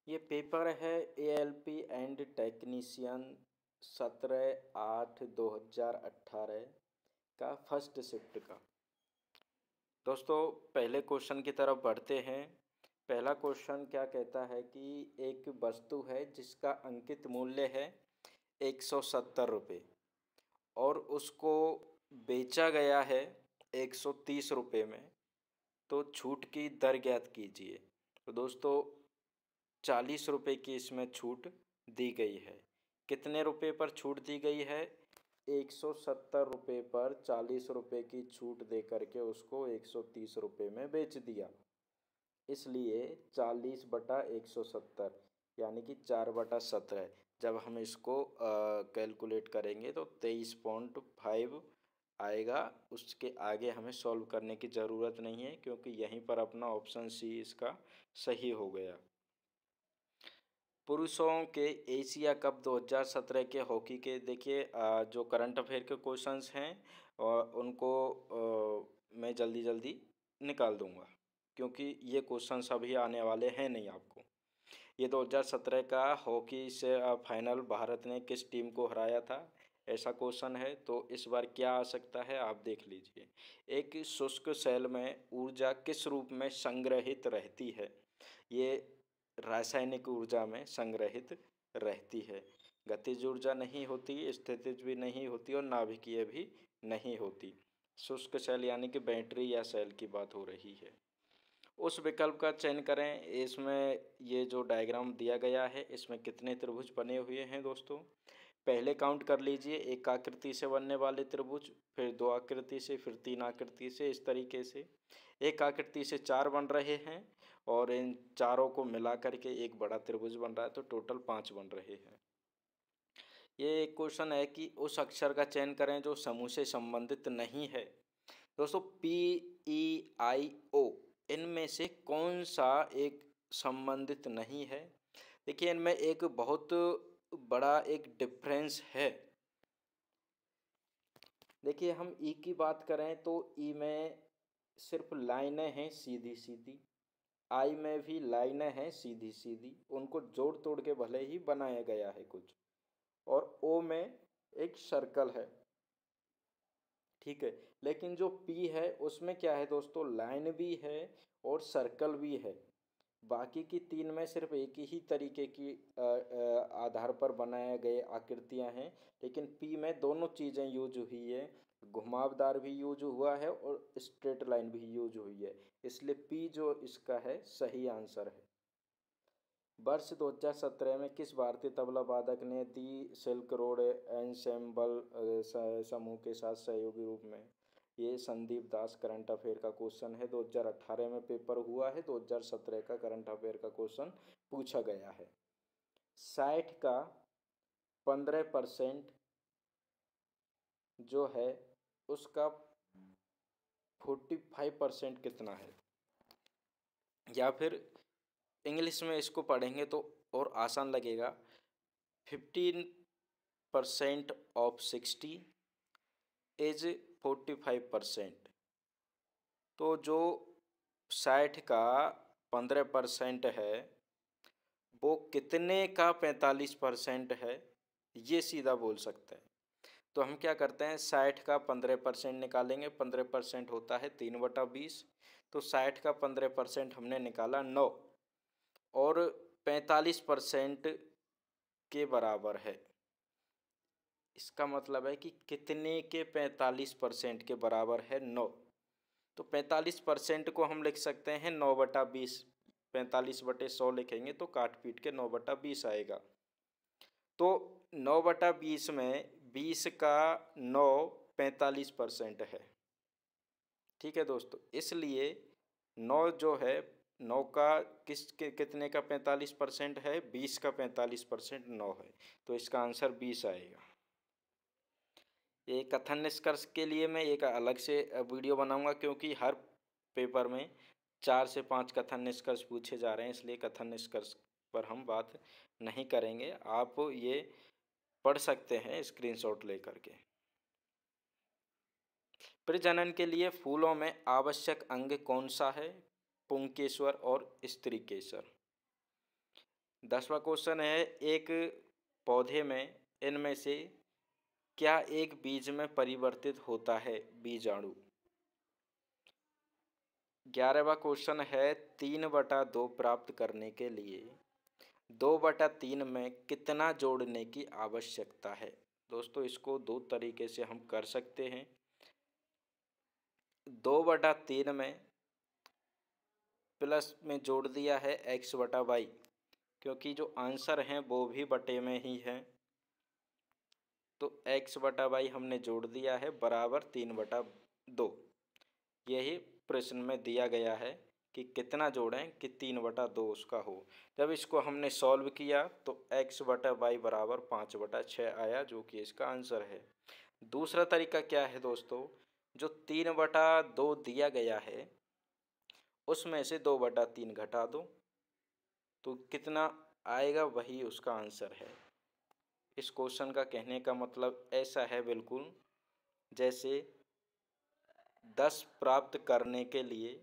ये पेपर है ALP and technician 17/8/2018 का फर्स्ट शिफ्ट का। दोस्तों पहले क्वेश्चन की तरफ बढ़ते हैं। पहला क्वेश्चन क्या कहता है कि एक वस्तु है जिसका अंकित मूल्य है 170 रुपये और उसको बेचा गया है 130 रुपये में, तो छूट की दर ज्ञात कीजिए। तो दोस्तों 40 रुपये की इसमें छूट दी गई है। कितने रुपए पर छूट दी गई है? 170 रुपये पर 40 रुपये की छूट दे करके उसको 130 रुपये में बेच दिया। इसलिए 40/170 यानी कि 4/17। जब हम इसको कैलकुलेट करेंगे तो 23.5 आएगा। उसके आगे हमें सॉल्व करने की ज़रूरत नहीं है क्योंकि यहीं पर अपना ऑप्शन सी इसका सही हो गया। पुरुषों के एशिया कप 2017 के हॉकी के देखिए जो करंट अफेयर के क्वेश्चंस हैं उनको मैं जल्दी जल्दी निकाल दूंगा क्योंकि ये क्वेश्चंस अभी आने वाले हैं नहीं आपको। ये 2017 का हॉकी से फाइनल भारत ने किस टीम को हराया था, ऐसा क्वेश्चन है। तो इस बार क्या आ सकता है आप देख लीजिए। एक शुष्क सेल में ऊर्जा किस रूप में संग्रहित रहती है? ये रासायनिक ऊर्जा में संग्रहित रहती है। गतिज ऊर्जा नहीं होती, स्थितिज भी नहीं होती और नाभिकीय भी नहीं होती। शुष्क सेल यानी कि बैटरी या सेल की बात हो रही है। उस विकल्प का चयन करें। इसमें ये जो डायग्राम दिया गया है इसमें कितने त्रिभुज बने हुए हैं दोस्तों? पहले काउंट कर लीजिए, एक आकृति से बनने वाले त्रिभुज, फिर दो आकृति से, फिर तीन आकृति से, इस तरीके से एक आकृति से 4 बन रहे हैं और इन चारों को मिला करके एक बड़ा त्रिभुज बन रहा है, तो टोटल 5 बन रहे हैं। ये एक क्वेश्चन है कि उस अक्षर का चयन करें जो समूह से संबंधित नहीं है। दोस्तों PEIO इनमें से कौन सा एक संबंधित नहीं है? देखिए इनमें एक बहुत बड़ा एक डिफरेंस है। देखिए हम ई की बात करें तो ई में सिर्फ लाइनें हैं सीधी सीधी, आई में भी लाइनें हैं सीधी सीधी, उनको जोड़ तोड़ के भले ही बनाया गया है कुछ, और ओ में एक सर्कल है, ठीक है। लेकिन जो पी है उसमें क्या है दोस्तों, लाइन भी है और सर्कल भी है। बाकी की तीन में सिर्फ एक ही तरीके की आधार पर बनाए गए आकृतियां हैं, लेकिन पी में दोनों चीज़ें यूज हुई है। घुमावदार भी यूज हुआ है और स्ट्रेट लाइन भी यूज हुई है, इसलिए पी जो इसका है सही आंसर है। वर्ष 2017 में किस भारतीय तबला वादक ने दी सिल्क रोड एंसेम्बल समूह के साथ सहयोगी रूप में? ये संदीप दास करंट अफेयर का क्वेश्चन है। 2018 में पेपर हुआ है, 2017 का करंट अफेयर का क्वेश्चन पूछा गया है। 60 का 15% जो है उसका 45% कितना है? या फिर इंग्लिश में इसको पढ़ेंगे तो और आसान लगेगा। 15% ऑफ 60 इज 45%। तो जो 60 का 15% है वो कितने का 45% है, ये सीधा बोल सकते हैं। तो हम क्या करते हैं, 60 का 15% निकालेंगे। 15% होता है 3/20। तो 60 का 15% हमने निकाला 9 और 45% के बराबर है। इसका मतलब है कि कितने के 45% के बराबर है? 9। तो 45% को हम लिख सकते हैं 9/20। 45/100 लिखेंगे तो काट पीट के 9/20 आएगा। तो 9/20 में 20 का 9 45% है, ठीक है दोस्तों। इसलिए 9 जो है, 9 का कितने का 45% है? 20 का 45% 9 है, तो इसका आंसर 20 आएगा। ये कथन निष्कर्ष के लिए मैं एक अलग से वीडियो बनाऊंगा क्योंकि हर पेपर में 4 से 5 कथन निष्कर्ष पूछे जा रहे हैं, इसलिए कथन निष्कर्ष पर हम बात नहीं करेंगे। आप ये पढ़ सकते हैं स्क्रीनशॉट लेकर के। प्रजनन के लिए फूलों में आवश्यक अंग कौन सा है? पुंकेसर और स्त्रीकेसर। 10वां क्वेश्चन है, एक पौधे में इनमें से क्या एक बीज में परिवर्तित होता है बीजाणु। 11वां क्वेश्चन है, 3/2 प्राप्त करने के लिए 2/3 में कितना जोड़ने की आवश्यकता है। दोस्तों इसको दो तरीके से हम कर सकते हैं। 2/3 में प्लस में जोड़ दिया है x/y, क्योंकि जो आंसर हैं वो भी बटे में ही है, तो x/y हमने जोड़ दिया है बराबर 3/2। यही प्रश्न में दिया गया है कि कितना जोड़ें कि 3/2 उसका हो। जब इसको हमने सॉल्व किया तो x/y बराबर 5/6 आया, जो कि इसका आंसर है। दूसरा तरीका क्या है दोस्तों, जो 3/2 दिया गया है उसमें से 2/3 घटा दो तो कितना आएगा, वही उसका आंसर है। इस क्वेश्चन का कहने का मतलब ऐसा है बिल्कुल जैसे 10 प्राप्त करने के लिए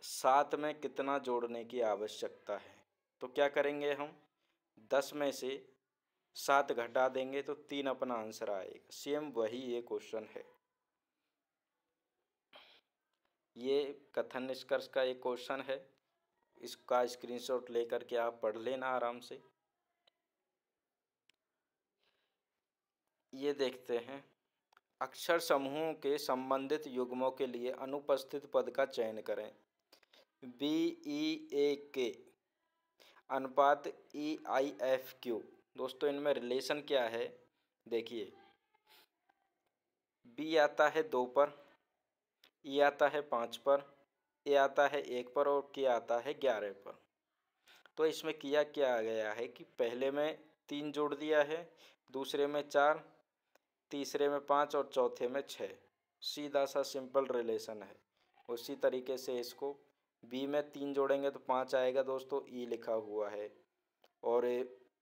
7 में कितना जोड़ने की आवश्यकता है। तो क्या करेंगे हम, 10 में से 7 घटा देंगे तो 3 अपना आंसर आएगा। सेम वही ये क्वेश्चन है। ये कथन निष्कर्ष का एक क्वेश्चन है, इसका स्क्रीनशॉट लेकर के आप पढ़ लेना आराम से। ये देखते हैं, अक्षर समूहों के संबंधित युग्मों के लिए अनुपस्थित पद का चयन करें। BEAK अनुपात EIFQ। दोस्तों इनमें रिलेशन क्या है, देखिए B आता है 2 पर, E आता है 5 पर, A आता है 1 पर और K आता है 11 पर। तो इसमें किया क्या गया है कि पहले में 3 जोड़ दिया है, दूसरे में 4, तीसरे में 5 और चौथे में 6। सीधा सा सिंपल रिलेशन है। उसी तरीके से इसको बी में 3 जोड़ेंगे तो 5 आएगा दोस्तों, ई लिखा हुआ है, और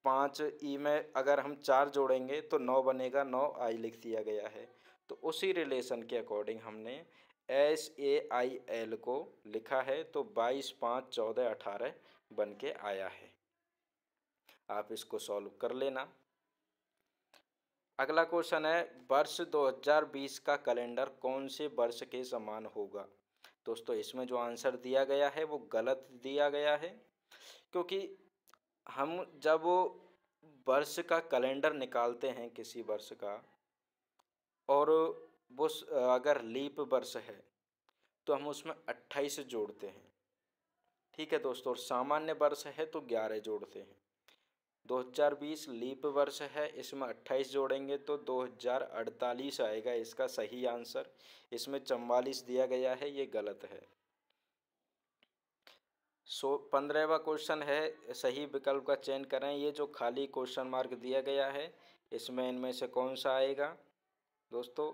5 ई में अगर हम 4 जोड़ेंगे तो 9 बनेगा, 9 आई लिख दिया गया है। तो उसी रिलेशन के अकॉर्डिंग हमने SAIL को लिखा है, तो 22, 5, 14, 18 बन के आया है। आप इसको सॉल्व कर लेना। अगला क्वेश्चन है, वर्ष 2020 का कैलेंडर कौन से वर्ष के समान होगा। दोस्तों इसमें जो आंसर दिया गया है वो गलत दिया गया है, क्योंकि हम जब वर्ष का कैलेंडर निकालते हैं किसी वर्ष का, और वो अगर लीप वर्ष है तो हम उसमें 28 जोड़ते हैं, ठीक है दोस्तों, और सामान्य वर्ष है तो 11 जोड़ते हैं। 2020 लीप वर्ष है, इसमें 28 जोड़ेंगे तो 2048 आएगा इसका सही आंसर। इसमें 44 दिया गया है, ये गलत है। 15वां क्वेश्चन है, सही विकल्प का चयन करें। ये जो खाली क्वेश्चन मार्क दिया गया है इसमें इनमें से कौन सा आएगा। दोस्तों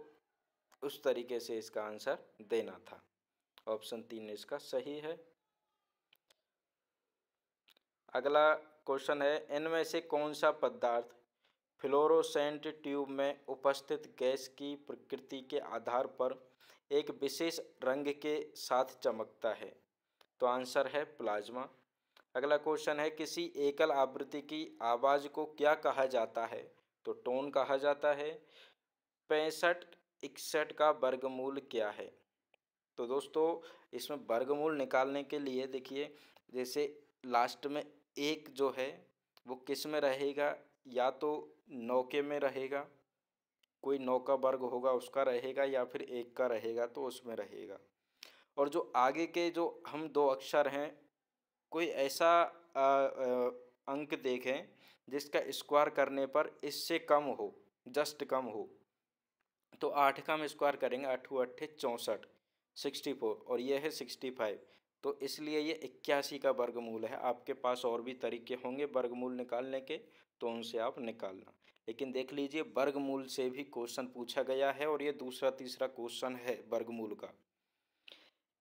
उस तरीके से इसका आंसर देना था। ऑप्शन 3 इसका सही है। अगला क्वेश्चन है, इनमें से कौन सा पदार्थ फ्लोरोसेंट ट्यूब में उपस्थित गैस की प्रकृति के आधार पर एक विशेष रंग के साथ चमकता है। तो आंसर है प्लाज्मा। अगला क्वेश्चन है, किसी एकल आवृत्ति की आवाज़ को क्या कहा जाता है। तो टोन कहा जाता है। 65 61 का वर्गमूल क्या है। तो दोस्तों इसमें वर्गमूल निकालने के लिए देखिए, जैसे लास्ट में एक जो है वो किस में रहेगा, या तो नौके में रहेगा, कोई नौका वर्ग होगा उसका रहेगा, या फिर एक का रहेगा तो उसमें रहेगा। और जो आगे के जो हम 2 अक्षर हैं, कोई ऐसा अंक देखें जिसका स्क्वायर करने पर इससे कम हो, जस्ट कम हो। तो 8 का हम स्क्वायर करेंगे, 8 8 64, 64, और ये है 65। तो इसलिए ये 81 का वर्गमूल है। आपके पास और भी तरीके होंगे वर्गमूल निकालने के, तो उनसे आप निकालना। लेकिन देख लीजिए वर्गमूल से भी क्वेश्चन पूछा गया है, और ये दूसरा तीसरा क्वेश्चन है वर्गमूल का।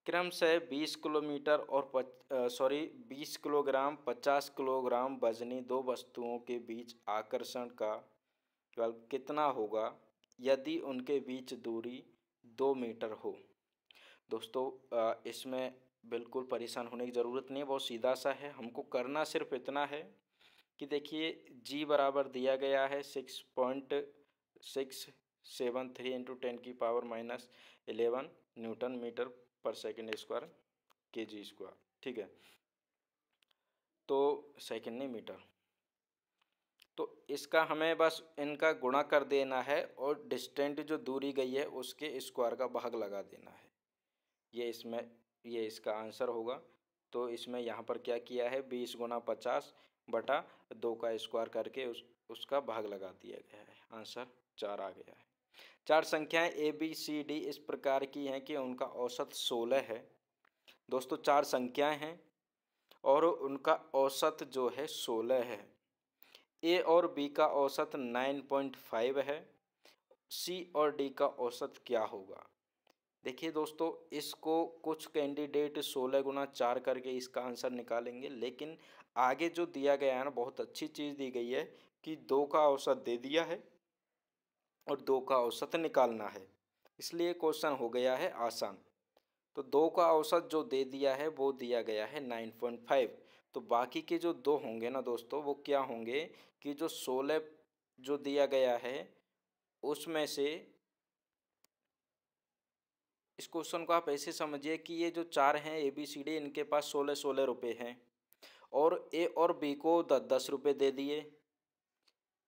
क्रम से 20 किलोमीटर और 20 किलोग्राम 50 किलोग्राम वजनी 2 वस्तुओं के बीच आकर्षण का बल कितना होगा यदि उनके बीच दूरी 2 मीटर हो। दोस्तों इसमें बिल्कुल परेशान होने की ज़रूरत नहीं है, बहुत सीधा सा है। हमको करना सिर्फ इतना है कि देखिए जी बराबर दिया गया है 6.673 इंटू 10⁻⁻11 न्यूटन मीटर पर सेकंड स्क्वायर के जी स्क्वायर, ठीक है। तो सेकंड नहीं, मीटर। तो इसका हमें बस इनका गुणा कर देना है और डिस्टेंट जो दूरी गई है उसके स्क्वायर का भाग लगा देना है। ये इसका आंसर होगा। तो इसमें यहाँ पर क्या किया है, 20 गुना 50 बटा 2 का स्क्वायर करके उसका भाग लगा दिया गया है। आंसर 4 आ गया है। 4 संख्याएं ए बी सी डी इस प्रकार की हैं कि उनका औसत 16 है। दोस्तों 4 संख्याएं हैं और उनका औसत जो है 16 है। ए और बी का औसत 9.5 है। सी और डी का औसत क्या होगा? देखिए दोस्तों, इसको कुछ कैंडिडेट 16 गुना 4 करके इसका आंसर निकालेंगे, लेकिन आगे जो दिया गया है ना, बहुत अच्छी चीज़ दी गई है कि 2 का औसत दे दिया है और 2 का औसत निकालना है, इसलिए क्वेश्चन हो गया है आसान। तो 2 का औसत जो दे दिया है वो दिया गया है 9.5। तो बाकी के जो 2 होंगे ना दोस्तों, वो क्या होंगे कि जो 16 जो दिया गया है उसमें से, इस क्वेश्चन को आप ऐसे समझिए कि ये जो 4 हैं ए बी सी डी, इनके पास 16-16 रुपये हैं और ए और बी को 10-10 रुपये दे दिए।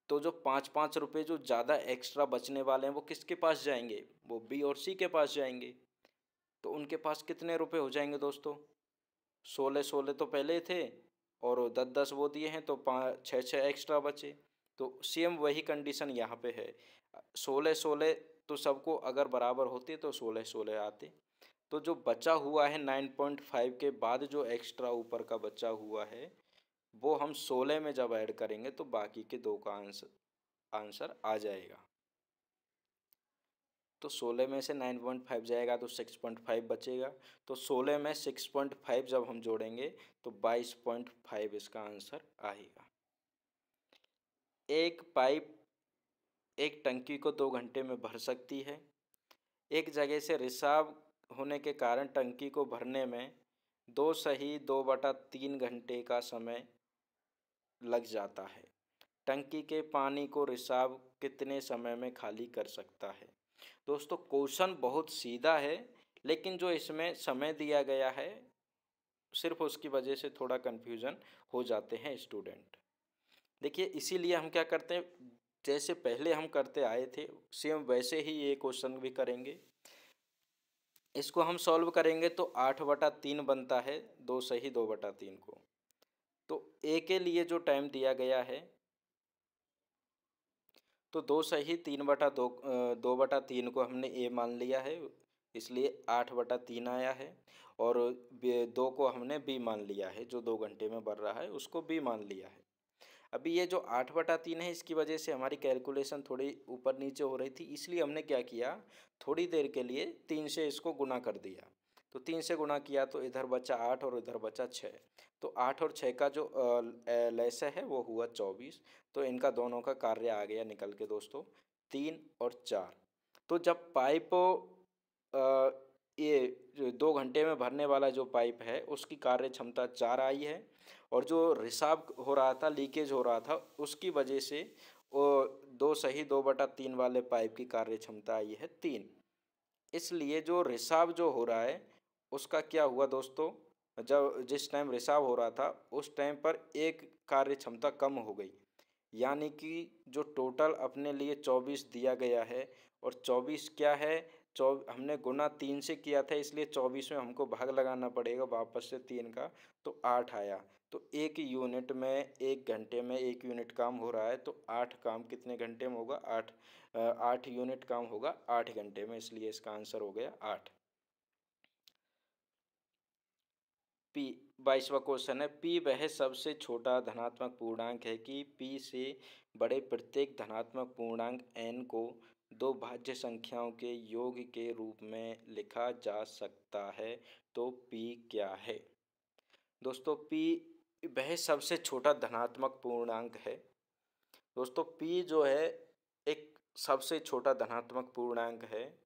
तो जो 5-5 रुपये जो ज़्यादा एक्स्ट्रा बचने वाले हैं वो किसके पास जाएंगे? वो बी और सी के पास जाएंगे। तो उनके पास कितने रुपये हो जाएंगे दोस्तों? 16-16 तो पहले थे और 10-10 वो दिए हैं, तो 5-6 एक्स्ट्रा बचे। तो सेम वही कंडीशन यहाँ पे है। 16-16 तो सबको अगर बराबर होते तो 16-16 आते। तो जो बचा हुआ है 9.5 के बाद जो एक्स्ट्रा ऊपर का बचा हुआ है वो हम 16 में जब ऐड करेंगे तो बाकी के 2 का आंसर आ जाएगा। तो 16 में से 9.5 जाएगा तो 6.5 बचेगा। तो 16 में 6.5 जब हम जोड़ेंगे तो 22.5 इसका आंसर आएगा। एक पाइप एक टंकी को 2 घंटे में भर सकती है। एक जगह से रिसाव होने के कारण टंकी को भरने में 2 घंटे का समय लग जाता है। टंकी के पानी को रिसाव कितने समय में खाली कर सकता है? दोस्तों क्वेश्चन बहुत सीधा है, लेकिन जो इसमें समय दिया गया है सिर्फ उसकी वजह से थोड़ा कन्फ्यूज़न हो जाते हैं स्टूडेंट। देखिए इसीलिए हम क्या करते हैं, जैसे पहले हम करते आए थे सेम वैसे ही ये क्वेश्चन भी करेंगे। इसको हम सॉल्व करेंगे तो 8/3 बनता है 2 सही 2/3 को। तो ए के लिए जो टाइम दिया गया है तो 2 सही 3/2 2/3 को हमने ए मान लिया है, इसलिए 8/3 आया है। और 2 को हमने बी मान लिया है, जो 2 घंटे में बढ़ रहा है उसको बी मान लिया है। अभी ये जो 8/3 है इसकी वजह से हमारी कैलकुलेशन थोड़ी ऊपर नीचे हो रही थी, इसलिए हमने क्या किया, थोड़ी देर के लिए 3 से इसको गुना कर दिया। तो 3 से गुना किया तो इधर बचा 8 और इधर बचा 6। तो 8 और 6 का जो लैस है वो हुआ 24। तो इनका दोनों का कार्य आ गया निकल के दोस्तों 3 और 4। तो जब पाइप ये जो 2 घंटे में भरने वाला जो पाइप है उसकी कार्य क्षमता 4 आई है और जो रिसाव हो रहा था, लीकेज हो रहा था, उसकी वजह से वो 2 सही 2/3 वाले पाइप की कार्य क्षमता आई है 3। इसलिए जो रिसाव जो हो रहा है उसका क्या हुआ दोस्तों, जब जिस टाइम रिसाव हो रहा था उस टाइम पर एक कार्य क्षमता कम हो गई, यानी कि जो टोटल अपने लिए 24 दिया गया है और 24 क्या है, हमने गुना 3 से किया था, इसलिए 24 में हमको भाग लगाना पड़ेगा वापस से 3 का, तो 8 आया। तो 1 यूनिट में 1 घंटे में 1 यूनिट काम हो रहा है, तो 8 काम कितने घंटे में होगा, 8 यूनिट काम होगा 8 घंटे में, इसलिए इसका आंसर हो गया 8। पी 22वां क्वेश्चन है, पी वह सबसे छोटा धनात्मक पूर्णांक है कि पी से बड़े प्रत्येक धनात्मक पूर्णांक एन को 2 भाज्य संख्याओं के योग के रूप में लिखा जा सकता है। तो पी क्या है? दोस्तों पी वह सबसे छोटा धनात्मक पूर्णांक है। दोस्तों पी जो है एक सबसे छोटा धनात्मक पूर्णांक है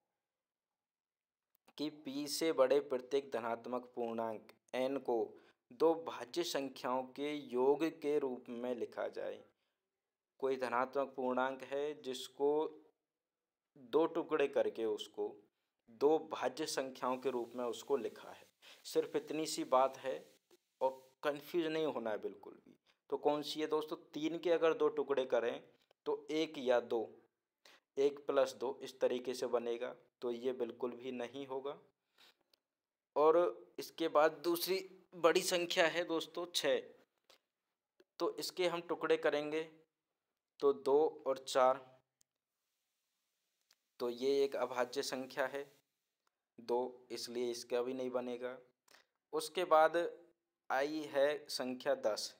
कि p से बड़े प्रत्येक धनात्मक पूर्णांक n को दो भाज्य संख्याओं के योग के रूप में लिखा जाए। कोई धनात्मक पूर्णांक है जिसको दो टुकड़े करके उसको दो भाज्य संख्याओं के रूप में उसको लिखा है। सिर्फ इतनी सी बात है और कंफ्यूज नहीं होना है बिल्कुल भी। तो कौन सी है दोस्तों? 3 के अगर दो टुकड़े करें तो 1 या 2, 1 + 2 इस तरीके से बनेगा, तो ये बिल्कुल भी नहीं होगा। और इसके बाद दूसरी बड़ी संख्या है दोस्तों 6। तो इसके हम टुकड़े करेंगे तो 2 और 4, तो ये एक अभाज्य संख्या है 2, इसलिए इसका भी नहीं बनेगा। उसके बाद आई है संख्या 10।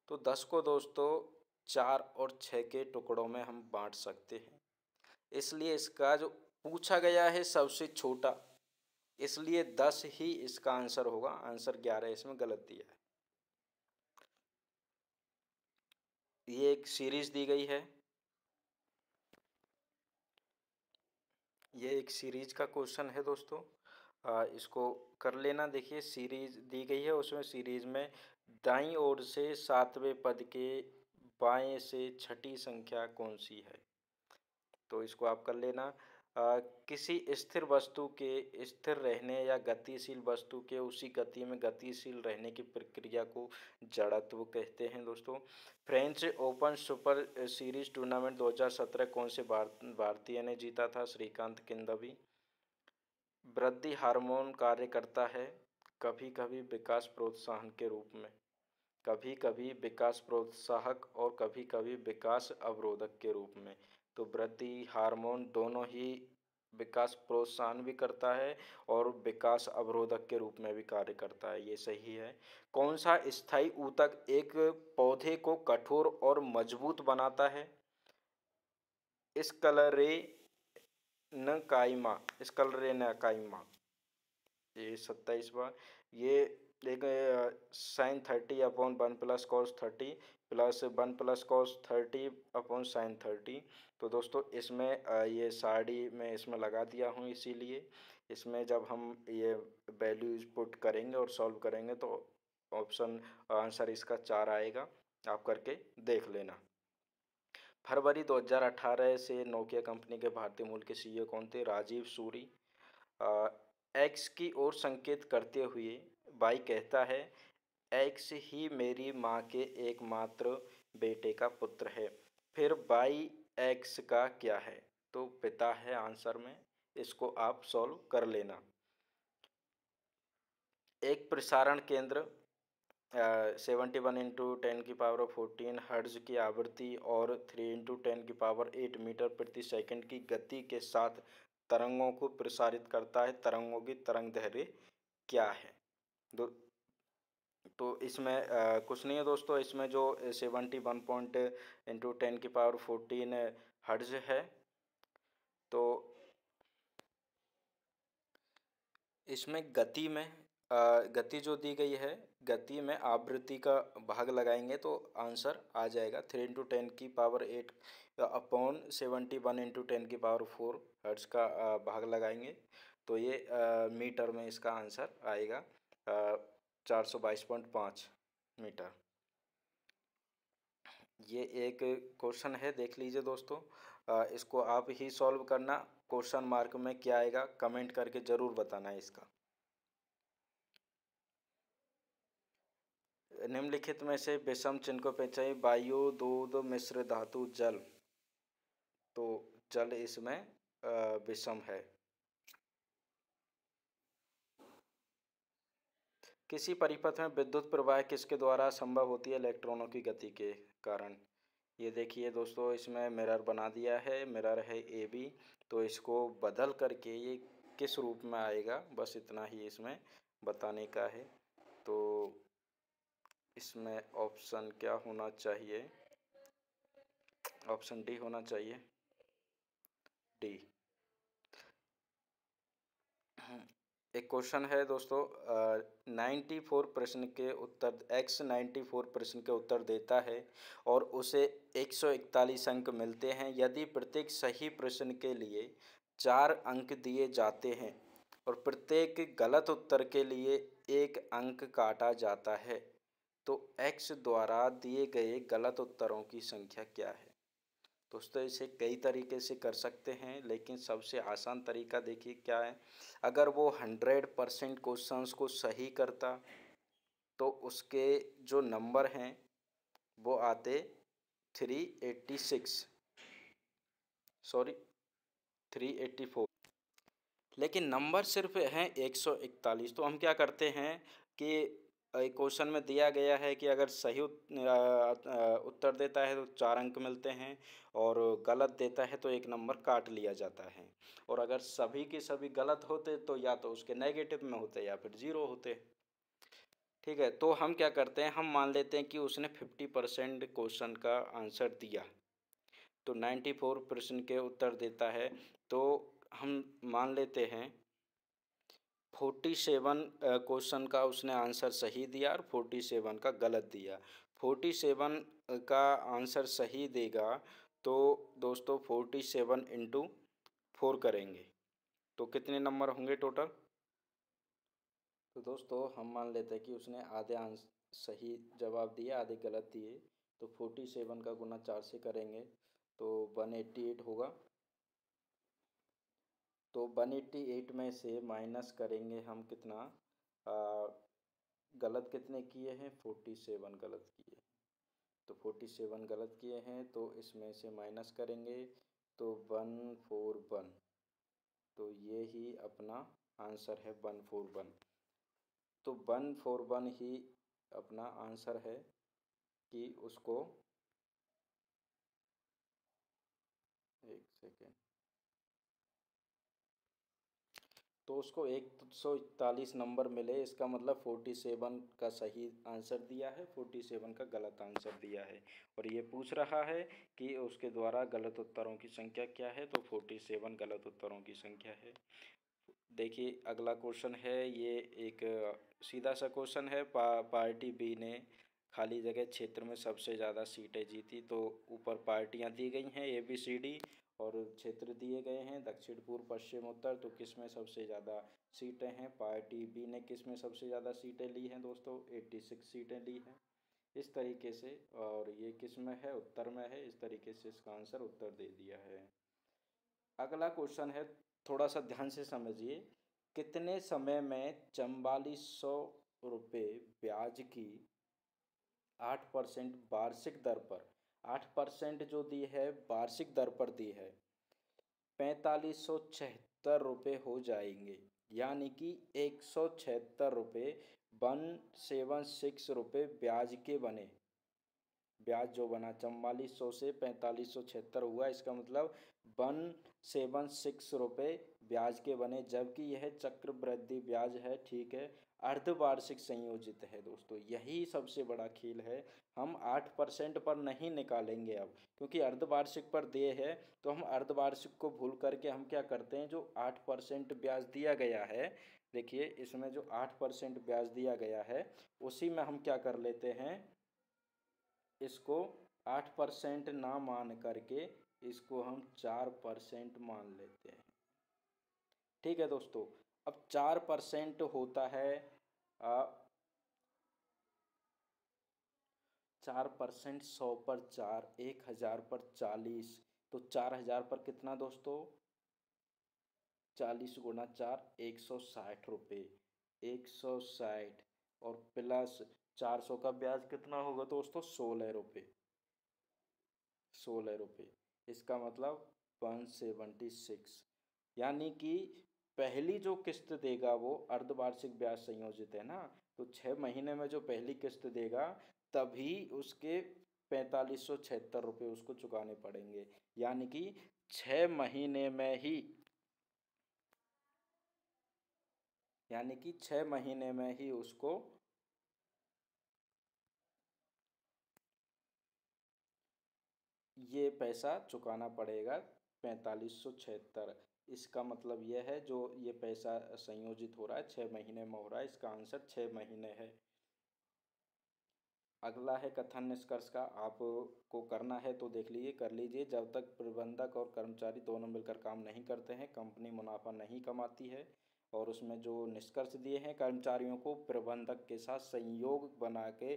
तो 10 को दोस्तों 4 और 6 के टुकड़ों में हम बांट सकते हैं, इसलिए इसका जो पूछा गया है सबसे छोटा, इसलिए 10 ही इसका आंसर होगा। आंसर 11 इसमें गलत दिया है। ये एक सीरीज दी गई है, ये एक सीरीज का क्वेश्चन है दोस्तों। इसको कर लेना। देखिए सीरीज दी गई है, उसमें सीरीज में दाईं ओर से 7वें पद के बाएं से छठी संख्या कौन सी है, तो इसको आप कर लेना। किसी स्थिर वस्तु के स्थिर रहने या गतिशील वस्तु के उसी गति में गतिशील रहने की प्रक्रिया को जड़त्व कहते हैं दोस्तों। French open super series tournament 2017 कौन से भारतीय ने जीता था? श्रीकांत किंदवी। वृद्धि हार्मोन कार्य करता है कभी कभी विकास प्रोत्साहन के रूप में, कभी कभी विकास प्रोत्साहक और कभी कभी विकास अवरोधक के रूप में। तो वृद्धि हार्मोन दोनों ही विकास प्रोत्साहन भी करता है और विकास अवरोधक के रूप में भी कार्य करता है, ये सही है। कौन सा स्थायी ऊतक एक पौधे को कठोर और मजबूत बनाता है? स्क्लेरेनकाइमा। ये 27वां। ये एक sin30/1 + cos30 + 1 + cos30 upon sin30। तो दोस्तों इसमें ये साड़ी में इसमें लगा दिया हूँ, इसीलिए इसमें जब हम ये वैल्यूज पुट करेंगे और सॉल्व करेंगे तो ऑप्शन आंसर इसका 4 आएगा। आप करके देख लेना। फरवरी 2018 से नोकिया कंपनी के भारतीय मूल के CEO कौन थे? राजीव सूरी। एक्स की ओर संकेत करते हुए बाई कहता है, एक्स ही मेरी माँ के एकमात्र बेटे का पुत्र है। फिर बाई एक्स का क्या है? तो पिता है आंसर में। इसको आप सॉल्व कर लेना। एक प्रसारण केंद्र 71 × 10⁻14 हर्ट्ज की आवृत्ति और 3 × 10⁸ मीटर प्रति सेकंड की गति के साथ तरंगों को प्रसारित करता है। तरंगों की तरंग दैर्घ्य क्या है? तो इसमें कुछ नहीं है दोस्तों, इसमें जो 71 × 10⁻14 हर्ट्ज है, तो इसमें गति जो दी गई है, गति में आवृत्ति का भाग लगाएंगे तो आंसर आ जाएगा 3 × 10⁸ अपॉन 71 × 10⁴ हर्ट्ज का भाग लगाएंगे तो ये मीटर में इसका आंसर आएगा 422.5 मीटर। ये एक क्वेश्चन है, देख लीजिए दोस्तों। इसको आप ही सॉल्व करना। क्वेश्चन मार्क में क्या आएगा कमेंट करके ज़रूर बताना है इसका। निम्नलिखित में से विषम चिन्ह को पहचानिए। वायु, दूध, मिश्र धातु, जल। तो जल इसमें विषम है। किसी परिपथ में विद्युत प्रवाह किसके द्वारा संभव होती है? इलेक्ट्रॉनों की गति के कारण। ये देखिए दोस्तों, इसमें मिरर बना दिया है, मिरर है AB, तो इसको बदल करके ये किस रूप में आएगा, बस इतना ही इसमें बताने का है। तो इसमें ऑप्शन क्या होना चाहिए? ऑप्शन डी होना चाहिए, डी। एक क्वेश्चन है दोस्तों, 94 प्रश्न के उत्तर x 94 प्रश्न के उत्तर देता है और उसे 141 अंक मिलते हैं। यदि प्रत्येक सही प्रश्न के लिए 4 अंक दिए जाते हैं और प्रत्येक गलत उत्तर के लिए एक अंक काटा जाता है। तो x द्वारा दिए गए गलत उत्तरों की संख्या क्या है। दोस्तों इसे कई तरीके से कर सकते हैं, लेकिन सबसे आसान तरीका देखिए क्या है। अगर वो 100% क्वेश्चंस को सही करता तो उसके जो नंबर हैं वो आते 386, सॉरी 384, लेकिन नंबर सिर्फ हैं 141। तो हम क्या करते हैं कि क्वेश्चन में दिया गया है कि अगर सही उत्तर देता है तो 4 अंक मिलते हैं, और गलत देता है तो एक नंबर काट लिया जाता है, और अगर सभी के सभी गलत होते तो या तो उसके नेगेटिव में होते या फिर 0 होते। ठीक है, तो हम क्या करते हैं, हम मान लेते हैं कि उसने 50% क्वेश्चन का आंसर दिया, तो 94% के उत्तर देता है। तो हम मान लेते हैं 47 क्वेश्चन का उसने आंसर सही दिया और 47 का गलत दिया। 47 का आंसर सही देगा तो दोस्तों 47 इंटू 4 करेंगे तो कितने नंबर होंगे टोटल। तो दोस्तों हम मान लेते हैं कि उसने आधे आंसर सही जवाब दिए, आधे गलत दिए, तो 47 का गुना 4 से करेंगे तो 188 होगा। तो 188 में से माइनस करेंगे हम कितना, गलत कितने किए हैं, 47 गलत किए, तो 47 गलत किए हैं तो इसमें से माइनस करेंगे तो 141, तो ये ही अपना आंसर है 141। तो 141 ही अपना आंसर है कि उसको, एक सेकेंड, तो उसको 141 नंबर मिले। इसका मतलब 47 का सही आंसर दिया है, 47 का गलत आंसर दिया है, और ये पूछ रहा है कि उसके द्वारा गलत उत्तरों की संख्या क्या है, तो 47 गलत उत्तरों की संख्या है। देखिए अगला क्वेश्चन है, ये एक सीधा सा क्वेश्चन है। पार्टी बी ने खाली जगह क्षेत्र में सबसे ज़्यादा सीटें जीती। तो ऊपर पार्टियां दी गई हैं ABCD, और क्षेत्र दिए गए हैं दक्षिण पूर्व पश्चिम उत्तर। तो किस में सबसे ज़्यादा सीटें हैं, पार्टी बी ने किस में सबसे ज़्यादा सीटें ली हैं दोस्तों, 86 सीटें ली हैं इस तरीके से। और ये किस में है, उत्तर में है। इस तरीके से इसका आंसर उत्तर दे दिया है। अगला क्वेश्चन है, थोड़ा सा ध्यान से समझिए। कितने समय में 4400 रुपये ब्याज की 8% वार्षिक दर पर, 8% जो दी है वार्षिक दर पर दी है, 4576 रुपये हो जाएंगे। यानी कि 176 रुपये 176 रुपये ब्याज के बने। ब्याज जो बना 4400 से 4576 हुआ, इसका मतलब 176 रुपये ब्याज के बने, जबकि यह चक्रवृद्धि ब्याज है। ठीक है, अर्धवार्षिक संयोजित है दोस्तों, यही सबसे बड़ा खेल है। हम 8% पर नहीं निकालेंगे अब, क्योंकि अर्धवार्षिक पर दे है, तो हम अर्धवार्षिक को भूल करके हम क्या करते हैं, जो 8% ब्याज दिया गया है, देखिए इसमें जो 8% ब्याज दिया गया है उसी में हम क्या कर लेते हैं, इसको 8% ना मान करके इसको हम 4% मान लेते हैं। ठीक है दोस्तों, अब 4% होता है 4%, 100 पर 4, 1000 पर 40, तो 4000 पर कितना दोस्तों, 40 गुना 4, 160 रुपये, 160, और प्लस 400 का ब्याज कितना होगा दोस्तों, 16 रुपये, 16 रुपये। इसका मतलब 176। यानी कि पहली जो किस्त देगा वो अर्धवार्षिक ब्याज संयोजित है ना, तो 6 महीने में जो पहली किस्त देगा तभी उसके 4576 रुपये उसको चुकाने पड़ेंगे। यानी कि 6 महीने में ही, यानी कि 6 महीने में ही उसको ये पैसा चुकाना पड़ेगा 4576। इसका मतलब यह है जो ये पैसा संयोजित हो रहा है 6 महीने में हो रहा है, इसका आंसर 6 महीने है। अगला है कथन निष्कर्ष का, आपको करना है तो देख लीजिए, कर लीजिए। जब तक प्रबंधक और कर्मचारी दोनों मिलकर काम नहीं करते हैं कंपनी मुनाफा नहीं कमाती है। और उसमें जो निष्कर्ष दिए हैं, कर्मचारियों को प्रबंधक के साथ संयोग बना के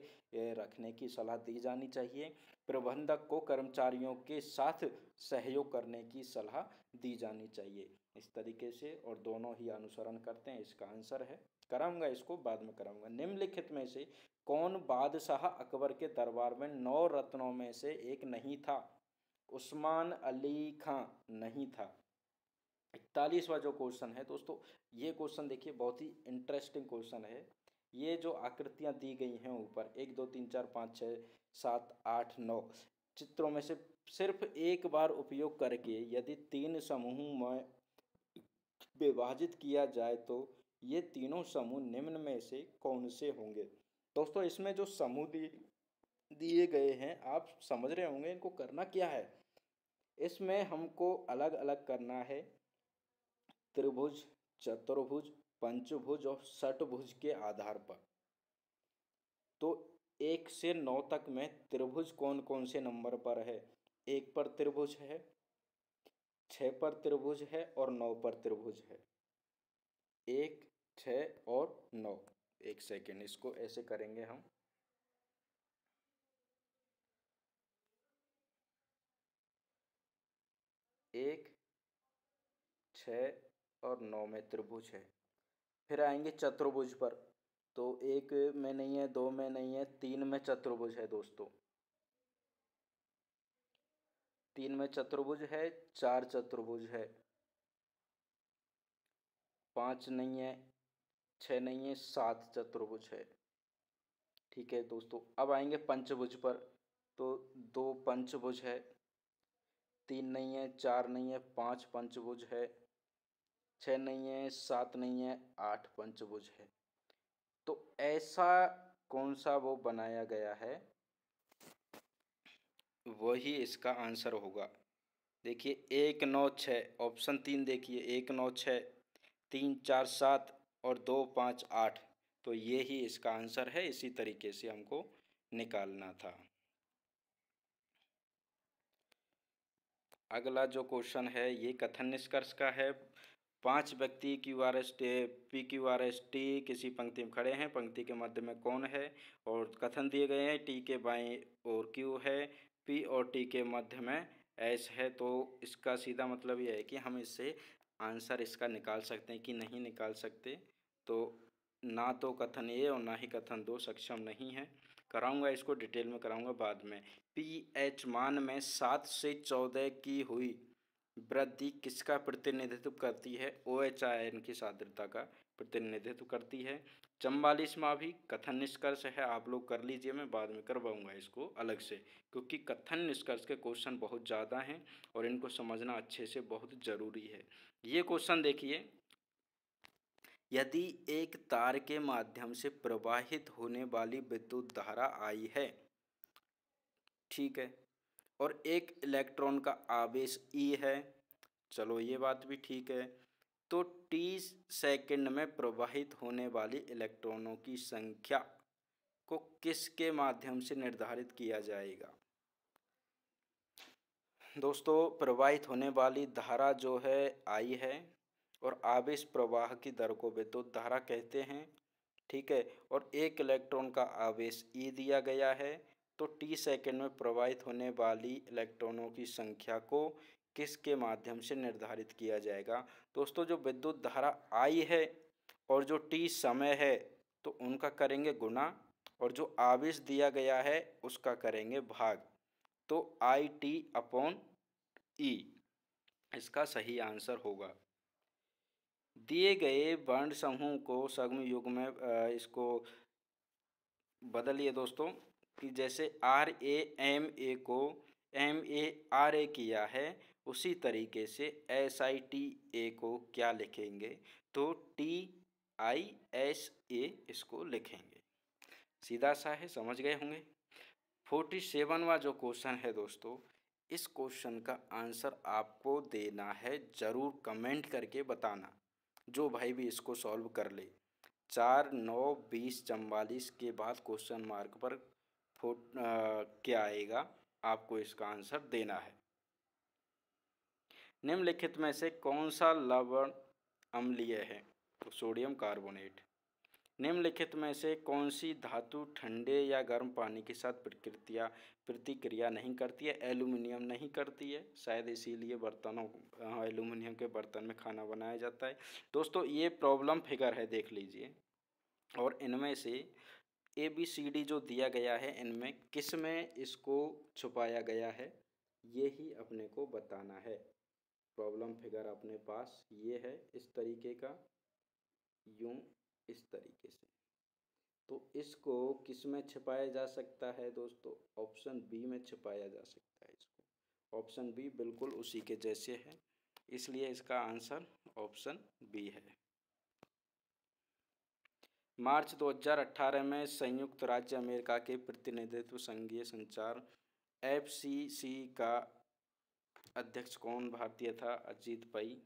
रखने की सलाह दी जानी चाहिए। प्रबंधक को कर्मचारियों के साथ सहयोग करने की सलाह दी जानी चाहिए। इस तरीके से, और दोनों ही अनुसरण करते हैं, इसका आंसर है। कराऊंगा इसको बाद में कराऊंगा। निम्नलिखित में से कौन बादशाह अकबर के दरबार में 9 रत्नों में से एक नहीं था? उस्मान अली खां नहीं था। 41वां जो क्वेश्चन है दोस्तों, ये क्वेश्चन देखिए बहुत ही इंटरेस्टिंग क्वेश्चन है। ये जो आकृतियां दी गई हैं ऊपर 1 2 3 4 5 6 7 8 9 चित्रों में से सिर्फ एक बार उपयोग करके यदि 3 समूहों में विभाजित किया जाए तो ये तीनों समूह निम्न में से कौन से होंगे? दोस्तों इसमें जो समूह दिए गए हैं, आप समझ रहे होंगे इनको करना क्या है। इसमें हमको अलग अलग करना है, त्रिभुज, चतुर्भुज, पंचभुज और षटभुज के आधार पर। तो 1 से 9 तक में त्रिभुज कौन कौन से नंबर पर है? 1 पर त्रिभुज है, 6 पर त्रिभुज है और 9 पर त्रिभुज है। 1, 6 और 9। एक सेकेंड, इसको ऐसे करेंगे हम। 1, 6 और 9 में त्रिभुज है। फिर आएंगे चतुर्भुज पर, तो 1 में नहीं है, 2 में नहीं है, 3 में चतुर्भुज है दोस्तों। 3 में चतुर्भुज है, 4 चतुर्भुज है, 5 नहीं है, 6 नहीं है, 7 चतुर्भुज है। ठीक है दोस्तों, अब आएंगे पंचभुज पर, तो 2 पंचभुज है, 3 नहीं है, 4 नहीं है, 5 पंचभुज है, 6 नहीं है, 7 नहीं है, 8 पंचभुज है। तो ऐसा कौन सा वो बनाया गया है, वही इसका आंसर होगा। देखिए 1 9 6, ऑप्शन 3 देखिए, 1 9 6, 3 4 7 और 2 5 8, तो ये ही इसका आंसर है। इसी तरीके से हमको निकालना था। अगला जो क्वेश्चन है ये कथन निष्कर्ष का है। 5 व्यक्ति Q R S T P Q R S T किसी पंक्ति में खड़े हैं, पंक्ति के मध्य में कौन है, और कथन दिए गए हैं टी के बाएं और क्यू है, पी और टी के मध्य में एस है। तो इसका सीधा मतलब यह है कि हम इससे आंसर इसका निकाल सकते हैं कि नहीं निकाल सकते। तो ना तो कथन ए और ना ही कथन 2 सक्षम नहीं है। कराऊंगा इसको डिटेल में, कराऊंगा बाद में। पी एच मान में 7 से 14 की हुई वृद्धि किसका प्रतिनिधित्व करती है? ओ एच आयन की सांद्रता का प्रतिनिधित्व करती है। 44वां भी कथन निष्कर्ष है, आप लोग कर लीजिए, मैं बाद में करवाऊंगा इसको अलग से, क्योंकि कथन निष्कर्ष के क्वेश्चन बहुत ज़्यादा हैं और इनको समझना अच्छे से बहुत ज़रूरी है। ये क्वेश्चन देखिए, यदि एक तार के माध्यम से प्रवाहित होने वाली विद्युत धारा आई है, ठीक है, और एक इलेक्ट्रॉन का आवेश ई है, चलो ये बात भी ठीक है, तो टी सेकंड में प्रवाहित होने वाली इलेक्ट्रॉनों की संख्या को किसके माध्यम से निर्धारित किया जाएगा? दोस्तों प्रवाहित होने वाली धारा जो है आई है, और आवेश प्रवाह की दर को विद्युत धारा कहते हैं, ठीक है, और एक इलेक्ट्रॉन का आवेश ई दिया गया है। तो टी सेकंड में प्रवाहित होने वाली इलेक्ट्रॉनों की संख्या को किसके माध्यम से निर्धारित किया जाएगा? दोस्तों जो विद्युत धारा आई है और जो टी समय है, तो उनका करेंगे गुणा, और जो आवेश दिया गया है उसका करेंगे भाग, तो आई टी अपॉन ई इसका सही आंसर होगा। दिए गए वर्ण समूह को सग्म युग में इसको बदलिए दोस्तों, कि जैसे आर ए एम ए को एम ए आर ए किया है, उसी तरीके से एस आई टी ए को क्या लिखेंगे? तो टी आई एस ए इसको लिखेंगे। सीधा सा है, समझ गए होंगे। 47वां जो क्वेश्चन है दोस्तों, इस क्वेश्चन का आंसर आपको देना है, ज़रूर कमेंट करके बताना, जो भाई भी इसको सॉल्व कर ले। 4 9 20 44 के बाद क्वेश्चन मार्क पर क्या आएगा, आपको इसका आंसर देना है। निम्नलिखित में से कौन सा लवण अम्लीय है? तो सोडियम कार्बोनेट। निम्नलिखित में से कौन सी धातु ठंडे या गर्म पानी के साथ प्रतिक्रिया नहीं करती है? एल्यूमिनियम नहीं करती है, शायद इसीलिए बर्तनों एल्यूमिनियम के बर्तन में खाना बनाया जाता है। दोस्तों ये प्रॉब्लम फिगर है, देख लीजिए, और इनमें से ABCD जो दिया गया है इनमें किस में इसको छुपाया गया है, ये ही अपने को बताना है। प्रॉब्लम फिगर अपने पास ये है इस तरीके का, यूं इस तरीके से। तो इसको किस में छिपाया जा सकता है दोस्तों? ऑप्शन बी में छिपाया जा सकता है इसको। ऑप्शन बी बिल्कुल उसी के जैसे है, इसलिए इसका आंसर ऑप्शन बी है। मार्च 2018 में संयुक्त राज्य अमेरिका के प्रतिनिधित्व संघीय संचार FCC का अध्यक्ष कौन भारतीय था? अजीत पै।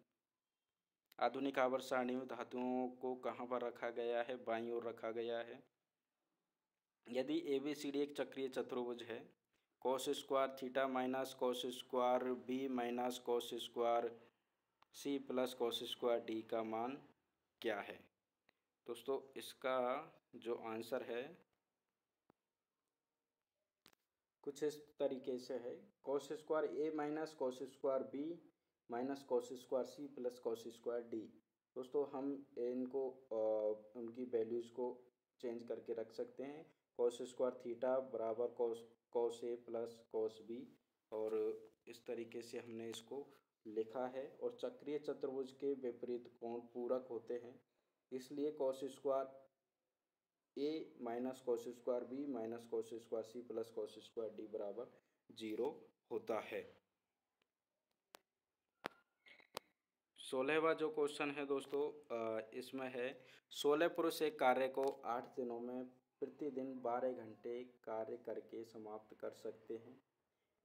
आधुनिक आवर्त सारणी में धातुओं को कहाँ पर रखा गया है? बाईं ओर रखा गया है। यदि ABCD एक चक्रीय चतुर्भुज है, cos square theta minus cos square B minus cos square C plus cos square D का मान क्या है? दोस्तों इसका जो आंसर है कुछ इस तरीके से है, cos square A minus cos square B minus cos square C plus cos square D। दोस्तों हम इनको उनकी वैल्यूज़ को चेंज करके रख सकते हैं। cos स्क्वायर थीटा बराबर cos A plus cos B, और इस तरीके से हमने इसको लिखा है। और चक्रीय चतुर्भुज के विपरीत कोण पूरक होते हैं, इसलिए cos square A minus cos square B minus cos square C plus cos square D बराबर 0 होता है। 16वां जो क्वेश्चन है दोस्तों इसमें है 16 पुरुष एक कार्य को 8 दिनों में प्रतिदिन 12 घंटे कार्य करके समाप्त कर सकते हैं।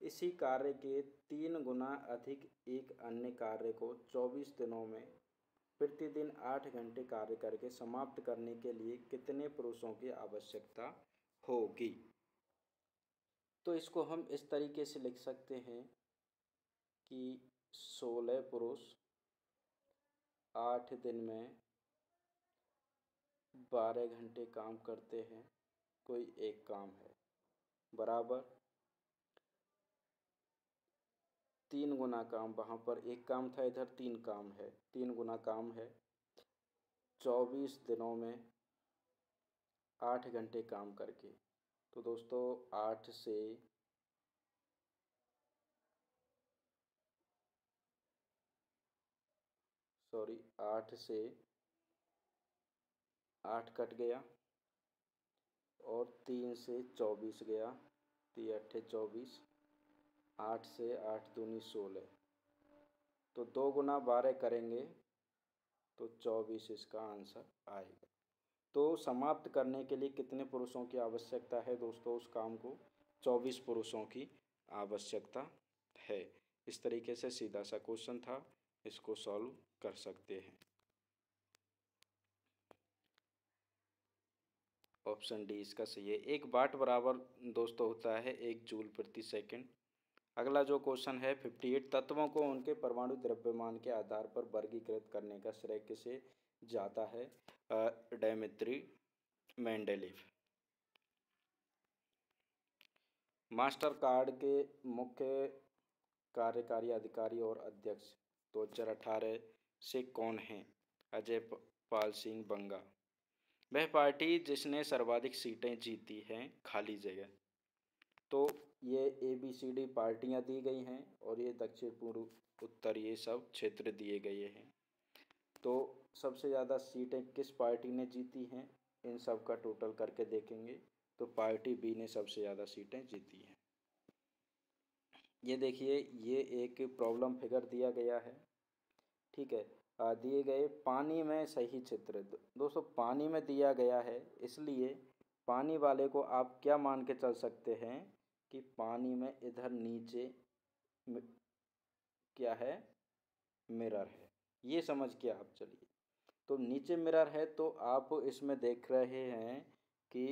इसी कार्य के 3 गुना अधिक एक अन्य कार्य को 24 दिनों में प्रतिदिन 8 घंटे कार्य करके समाप्त करने के लिए कितने पुरुषों की आवश्यकता होगी? तो इसको हम इस तरीके से लिख सकते हैं कि 16 पुरुष 8 दिन में 12 घंटे काम करते हैं, कोई एक काम है, बराबर 3 गुना काम, वहाँ पर एक काम था, इधर 3 काम है, 3 गुना काम है। 24 दिनों में 8 घंटे काम करके, तो दोस्तों 8 से 8 कट गया और 3 से 24 गया, 3 अट्ठे 24, 8 से 8 दूनी 16, तो 2 गुना 12 करेंगे तो 24 इसका आंसर आएगा। तो समाप्त करने के लिए कितने पुरुषों की आवश्यकता है दोस्तों? उस काम को 24 पुरुषों की आवश्यकता है। इस तरीके से सीधा सा क्वेश्चन था, इसको सॉल्व कर सकते हैं। ऑप्शन डी इसका सही है। 1 वाट बराबर दोस्तों होता है 1 जूल प्रति सेकंड। अगला जो क्वेश्चन है 58 तत्वों को उनके परमाणु द्रव्यमान के आधार पर वर्गीकृत करने का श्रेय किसे जाता है? डेमित्री मेंडेलीव। मास्टर कार्ड के मुख्य कार्यकारी अधिकारी और अध्यक्ष 2018 से कौन हैं? अजय पाल सिंह बंगा। वह पार्टी जिसने सर्वाधिक सीटें जीती हैं, खाली जगह। तो ये ABCD पार्टियां दी गई हैं और ये दक्षिण पूर्व उत्तर ये सब क्षेत्र दिए गए हैं। तो सबसे ज़्यादा सीटें किस पार्टी ने जीती हैं, इन सब का टोटल करके देखेंगे तो पार्टी बी ने सबसे ज़्यादा सीटें जीती हैं। ये देखिए, ये एक प्रॉब्लम फिगर दिया गया है, ठीक है। दिए गए पानी में सही चित्र, दोस्तों पानी में दिया गया है, इसलिए पानी वाले को आप क्या मान के चल सकते हैं कि पानी में इधर नीचे क्या है? मिरर है, ये समझ के आप चलिए। तो नीचे मिरर है तो आप इसमें देख रहे हैं कि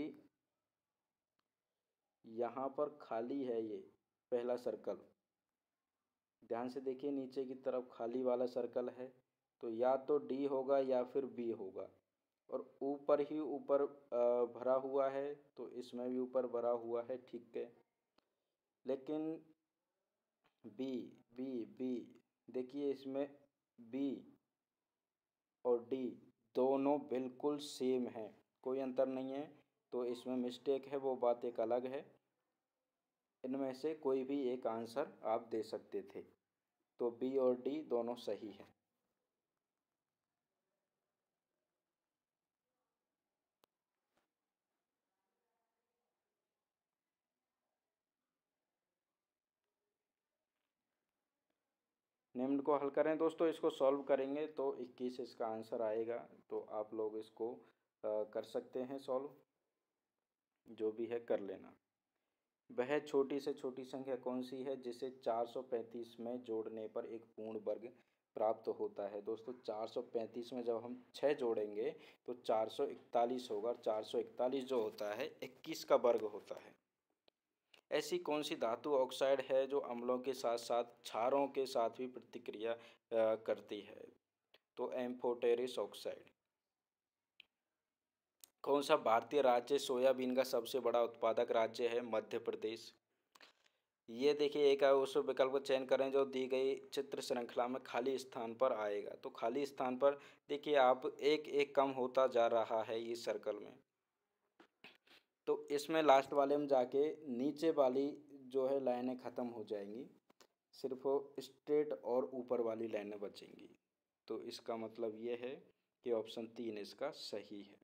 यहाँ पर खाली है, ये पहला सर्कल, ध्यान से देखिए नीचे की तरफ खाली वाला सर्कल है, तो या तो डी होगा या फिर बी होगा। और ऊपर ही ऊपर भरा हुआ है, तो इसमें भी ऊपर भरा हुआ है, ठीक है। लेकिन बी बी बी देखिए, इसमें बी और डी दोनों बिल्कुल सेम है, कोई अंतर नहीं है। तो इसमें मिस्टेक है, वो बात एक अलग है। इनमें से कोई भी एक आंसर आप दे सकते थे। तो बी और डी दोनों सही है। निम्न को हल करें दोस्तों, इसको सॉल्व करेंगे तो 21 इसका आंसर आएगा। तो आप लोग इसको कर सकते हैं सॉल्व, जो भी है कर लेना। वह छोटी से छोटी संख्या कौन सी है जिसे 435 में जोड़ने पर एक पूर्ण वर्ग प्राप्त होता है? दोस्तों 435 में जब हम 6 जोड़ेंगे तो 441 होगा, और 441 जो होता है 21 का वर्ग होता है। ऐसी कौन सी धातु ऑक्साइड है जो अम्लों के साथ साथ क्षारों के साथ भी प्रतिक्रिया करती है? तो एम्फोटेरिस ऑक्साइड। कौन सा भारतीय राज्य सोयाबीन का सबसे बड़ा उत्पादक राज्य है? मध्य प्रदेश। ये देखिए, एक उस विकल्प को चयन करें जो दी गई चित्र श्रृंखला में खाली स्थान पर आएगा। तो खाली स्थान पर देखिए, आप एक एक कम होता जा रहा है इस सर्कल में। तो इसमें लास्ट वाले में जाके नीचे वाली जो है लाइनें ख़त्म हो जाएंगी, सिर्फ स्ट्रेट और ऊपर वाली लाइनें बचेंगी। तो इसका मतलब ये है कि ऑप्शन 3 इसका सही है।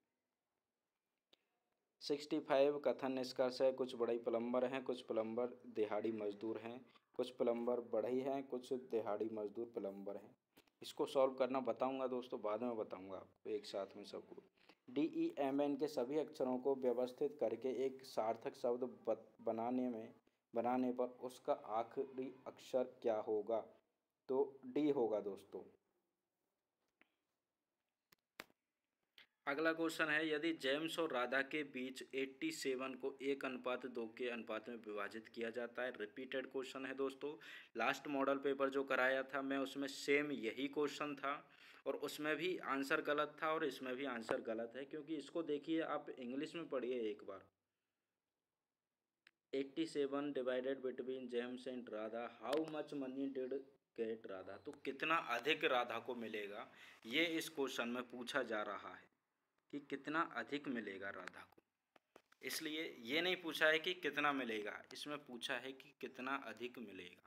65 कथन निष्कर्ष है, कुछ बढ़ई प्लम्बर हैं, कुछ प्लम्बर दिहाड़ी मजदूर हैं, कुछ प्लम्बर बढ़ई हैं, कुछ दिहाड़ी मजदूर प्लम्बर हैं। इसको सॉल्व करना बताऊंगा दोस्तों, बाद में बताऊंगा आपको, एक साथ में सबको। DEMN के सभी अक्षरों को व्यवस्थित करके एक सार्थक शब्द बनाने पर उसका आखिरी अक्षर क्या होगा? तो डी होगा दोस्तों। अगला क्वेश्चन है, यदि जेम्स और राधा के बीच 87 को 1:2 के अनुपात में विभाजित किया जाता है। रिपीटेड क्वेश्चन है दोस्तों। लास्ट मॉडल पेपर जो कराया था मैं, उसमें सेम यही क्वेश्चन था, और उसमें भी आंसर गलत था और इसमें भी आंसर गलत है। क्योंकि इसको देखिए, आप इंग्लिश में पढ़िए एक बार। 87 divided between James and Radha, how much money did get Radha. तो कितना अधिक राधा को मिलेगा, ये इस क्वेश्चन में पूछा जा रहा है कि कितना अधिक मिलेगा राधा को। इसलिए ये नहीं पूछा है कि कितना मिलेगा, इसमें पूछा है कि कितना अधिक मिलेगा।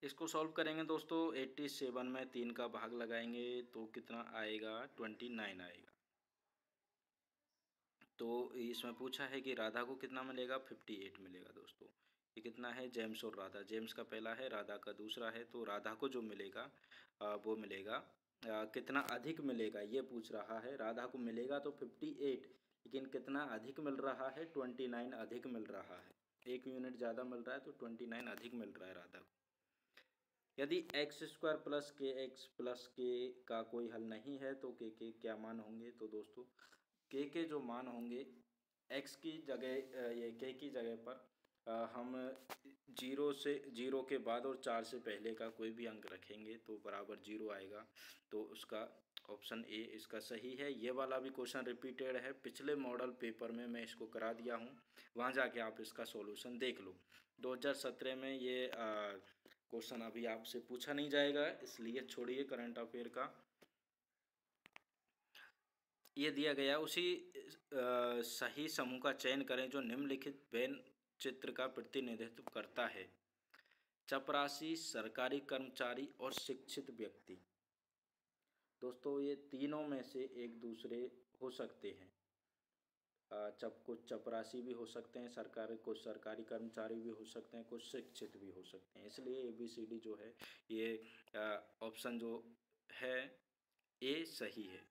इसको सॉल्व करेंगे दोस्तों। 87 में 3 का भाग लगाएंगे तो कितना आएगा? 29 आएगा। तो इसमें पूछा है कि राधा को कितना मिलेगा? 58 मिलेगा दोस्तों। ये कितना है? जेम्स और राधा, जेम्स का पहला है, राधा का दूसरा है। तो राधा को जो मिलेगा वो मिलेगा कितना अधिक मिलेगा, ये पूछ रहा है। राधा को मिलेगा तो 58, लेकिन कितना अधिक मिल रहा है? 29 अधिक मिल रहा है। 1 यूनिट ज़्यादा मिल रहा है, तो 29 अधिक मिल रहा है राधा को। यदि x² प्लस के एक्स प्लस के का कोई हल नहीं है तो के क्या मान होंगे? तो दोस्तों के जो मान होंगे, x की जगह ये के की जगह पर हम 0 के बाद और 4 से पहले का कोई भी अंक रखेंगे तो बराबर 0 आएगा। तो उसका ऑप्शन ए इसका सही है। ये वाला भी क्वेश्चन रिपीटेड है, पिछले मॉडल पेपर में मैं इसको करा दिया हूँ, वहाँ जाके आप इसका सॉल्यूशन देख लो। 2017 में ये क्वेश्चन अभी आपसे पूछा नहीं जाएगा, इसलिए छोड़िए करंट अफेयर का। ये दिया गया उसी सही समूह का चयन करें जो निम्नलिखित व्यंग्य चित्र का प्रतिनिधित्व करता है। चपरासी, सरकारी कर्मचारी और शिक्षित व्यक्ति। दोस्तों ये तीनों में से एक दूसरे हो सकते हैं। कुछ चपरासी भी हो सकते हैं, कुछ सरकारी कर्मचारी भी हो सकते हैं, कुछ शिक्षित भी हो सकते हैं। इसलिए ABCD जो है ये ऑप्शन जो है ए सही है।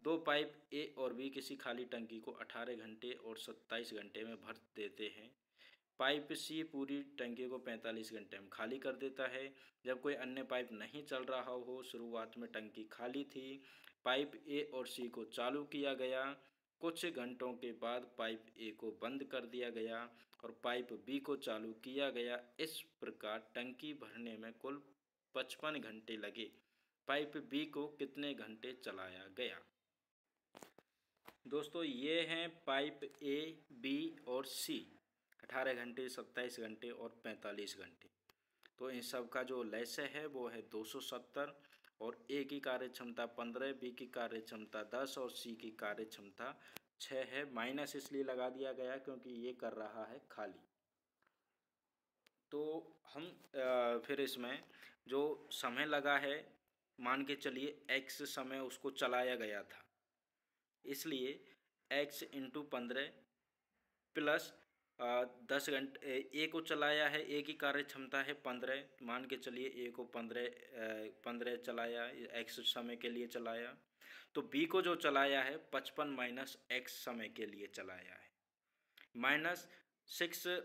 2 पाइप ए और बी किसी खाली टंकी को 18 घंटे और 27 घंटे में भर देते हैं। पाइप सी पूरी टंकी को 45 घंटे में खाली कर देता है। जब कोई अन्य पाइप नहीं चल रहा हो, शुरुआत में टंकी खाली थी, पाइप ए और सी को चालू किया गया, कुछ घंटों के बाद पाइप ए को बंद कर दिया गया और पाइप बी को चालू किया गया। इस प्रकार टंकी भरने में कुल 55 घंटे लगे। पाइप बी को कितने घंटे चलाया गया? दोस्तों ये हैं पाइप ए, बी और सी। 18 घंटे, 27 घंटे और 45 घंटे। तो इन सब का जो लक्ष्य है वो है 270 और ए की कार्य क्षमता 15, बी की कार्य क्षमता 10 और सी की कार्य क्षमता 6 है। माइनस इसलिए लगा दिया गया क्योंकि ये कर रहा है खाली। तो हम फिर इसमें जो समय लगा है, मान के चलिए x समय उसको चलाया गया था, इसलिए x इंटू 15 प्लस 10 घंटे ए को चलाया है। ए की कार्य क्षमता है 15, मान के चलिए ए को 15 चलाया, x समय के लिए चलाया। तो बी को जो चलाया है 55 माइनस x समय के लिए चलाया है, माइनस 6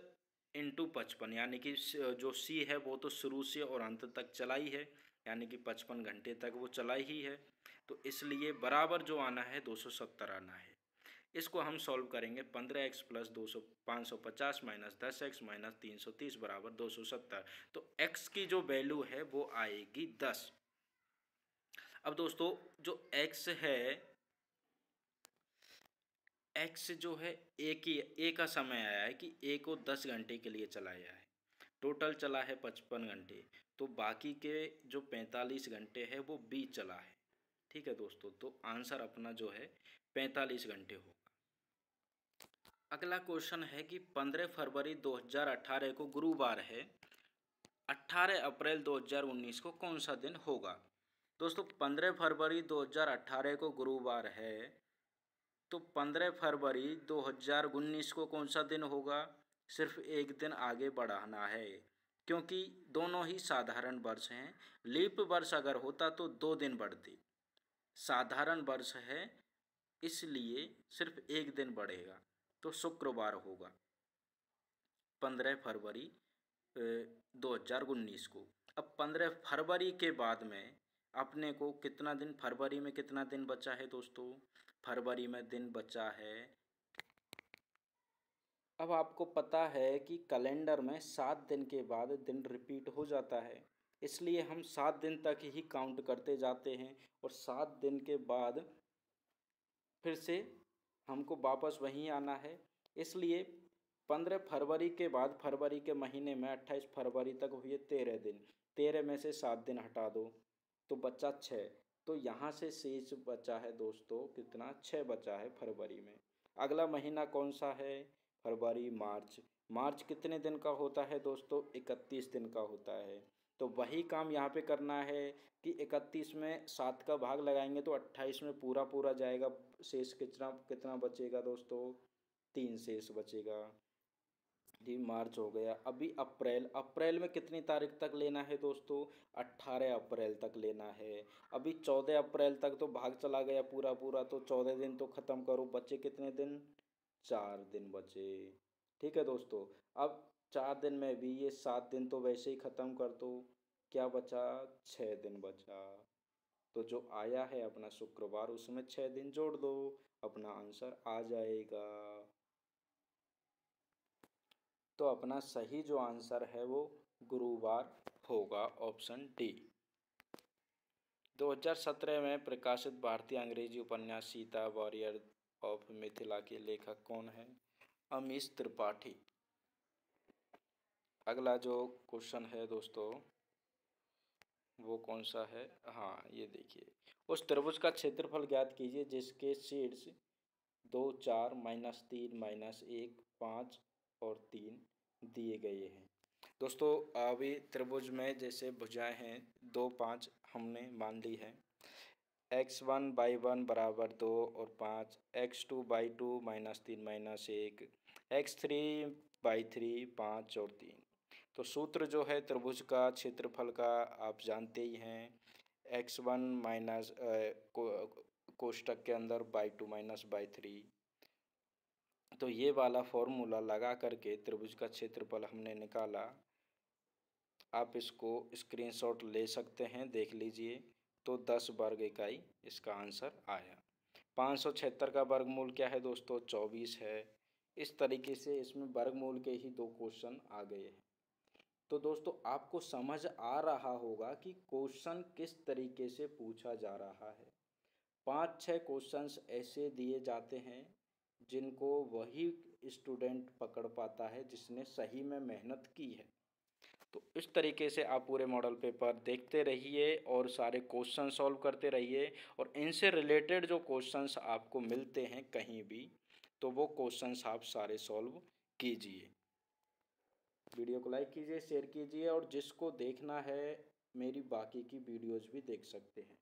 इंटू 55, यानी कि जो सी है वो तो शुरू से और अंत तक चलाई है, यानी कि 55 घंटे तक वो चलाई ही है। तो इसलिए बराबर जो आना है 270 आना है। इसको हम सॉल्व करेंगे। 15x plus 550 minus 10x minus 330 बराबर 270। तो x की जो वैल्यू है वो आएगी 10। अब दोस्तों जो x है, x जो है ए का समय आया है कि ए को 10 घंटे के लिए चलाया है, टोटल चला है 55 घंटे। तो बाकी के जो 45 घंटे है वो बी चला है। ठीक है दोस्तों, तो आंसर अपना जो है 45 घंटे होगा। अगला क्वेश्चन है कि 15 फरवरी 2018 को गुरुवार है, 18 अप्रैल 2019 को कौन सा दिन होगा? दोस्तों 15 फरवरी 2018 को गुरुवार है, तो 15 फरवरी 2019 को कौन सा दिन होगा? सिर्फ एक दिन आगे बढ़ाना है, क्योंकि दोनों ही साधारण वर्ष हैं। लीप वर्ष अगर होता तो 2 दिन बढ़ते, साधारण वर्ष है इसलिए सिर्फ एक दिन बढ़ेगा, तो शुक्रवार होगा 15 फरवरी 2019 को। अब 15 फरवरी के बाद में अपने को कितना दिन, फरवरी में कितना दिन बचा है दोस्तों? फरवरी में दिन बचा है, अब आपको पता है कि कैलेंडर में 7 दिन के बाद दिन रिपीट हो जाता है, इसलिए हम 7 दिन तक ही काउंट करते जाते हैं और 7 दिन के बाद फिर से हमको वापस वहीं आना है। इसलिए 15 फरवरी के बाद फरवरी के महीने में 28 फरवरी तक हुए 13 दिन, 13 में से 7 दिन हटा दो तो बचा 6। तो यहाँ से शेष बचा है दोस्तों कितना? 6 बचा है फरवरी में। अगला महीना कौन सा है? फरवरी, मार्च। मार्च कितने दिन का होता है दोस्तों? 31 दिन का होता है। तो वही काम यहाँ पे करना है कि 31 में 7 का भाग लगाएंगे तो 28 में पूरा पूरा जाएगा। शेष कितना कितना बचेगा दोस्तों? 3 शेष बचेगा। जी मार्च हो गया। अभी अप्रैल, अप्रैल में कितनी तारीख तक लेना है दोस्तों? 18 अप्रैल तक लेना है। अभी 14 अप्रैल तक तो भाग चला गया पूरा पूरा, तो 14 दिन तो ख़त्म करो, बचे कितने दिन? 4 दिन बचे। ठीक है दोस्तों, अब 4 दिन में भी ये 7 दिन तो वैसे ही ख़त्म कर दो, क्या बचा? 6 दिन बचा। तो जो आया है अपना शुक्रवार, उसमें 6 दिन जोड़ दो, अपना आंसर आ जाएगा। तो अपना सही जो आंसर है वो गुरुवार होगा, ऑप्शन डी। 2017 में प्रकाशित भारतीय अंग्रेजी उपन्यास सीता वॉरियर ऑफ मिथिला के लेखक कौन है? अमीश त्रिपाठी। अगला जो क्वेश्चन है दोस्तों वो कौन सा है? हाँ ये देखिए, उस त्रिभुज का क्षेत्रफल ज्ञात कीजिए जिसके शीर्ष 2, 4, -3, -1, 5 और 3 दिए गए हैं। दोस्तों अभी त्रिभुज में जैसे भुजाएं हैं 2, 5 हमने मान ली है। x1/1 बराबर 2 और 5, x2/2 -3 -1, x3/3 5 और 3। तो सूत्र जो है त्रिभुज का क्षेत्रफल का आप जानते ही हैं, x1 माइनस कोष्टक के अंदर (2 -3). तो ये वाला फॉर्मूला लगा करके त्रिभुज का क्षेत्रफल हमने निकाला। आप इसको स्क्रीनशॉट ले सकते हैं, देख लीजिए। तो 10 वर्ग इकाई इसका आंसर आया। 576 का वर्गमूल क्या है दोस्तों? 24 है। इस तरीके से इसमें वर्गमूल के ही 2 क्वेश्चन आ गए हैं। तो दोस्तों आपको समझ आ रहा होगा कि क्वेश्चन किस तरीके से पूछा जा रहा है। 5-6 क्वेश्चंस ऐसे दिए जाते हैं जिनको वही स्टूडेंट पकड़ पाता है जिसने सही में मेहनत की है। तो इस तरीके से आप पूरे मॉडल पेपर देखते रहिए और सारे क्वेश्चन सॉल्व करते रहिए, और इनसे रिलेटेड जो क्वेश्चंस आपको मिलते हैं कहीं भी, तो वो क्वेश्चंस आप सारे सॉल्व कीजिए। वीडियो को लाइक कीजिए, शेयर कीजिए, और जिसको देखना है मेरी बाकी की वीडियोज़ भी देख सकते हैं।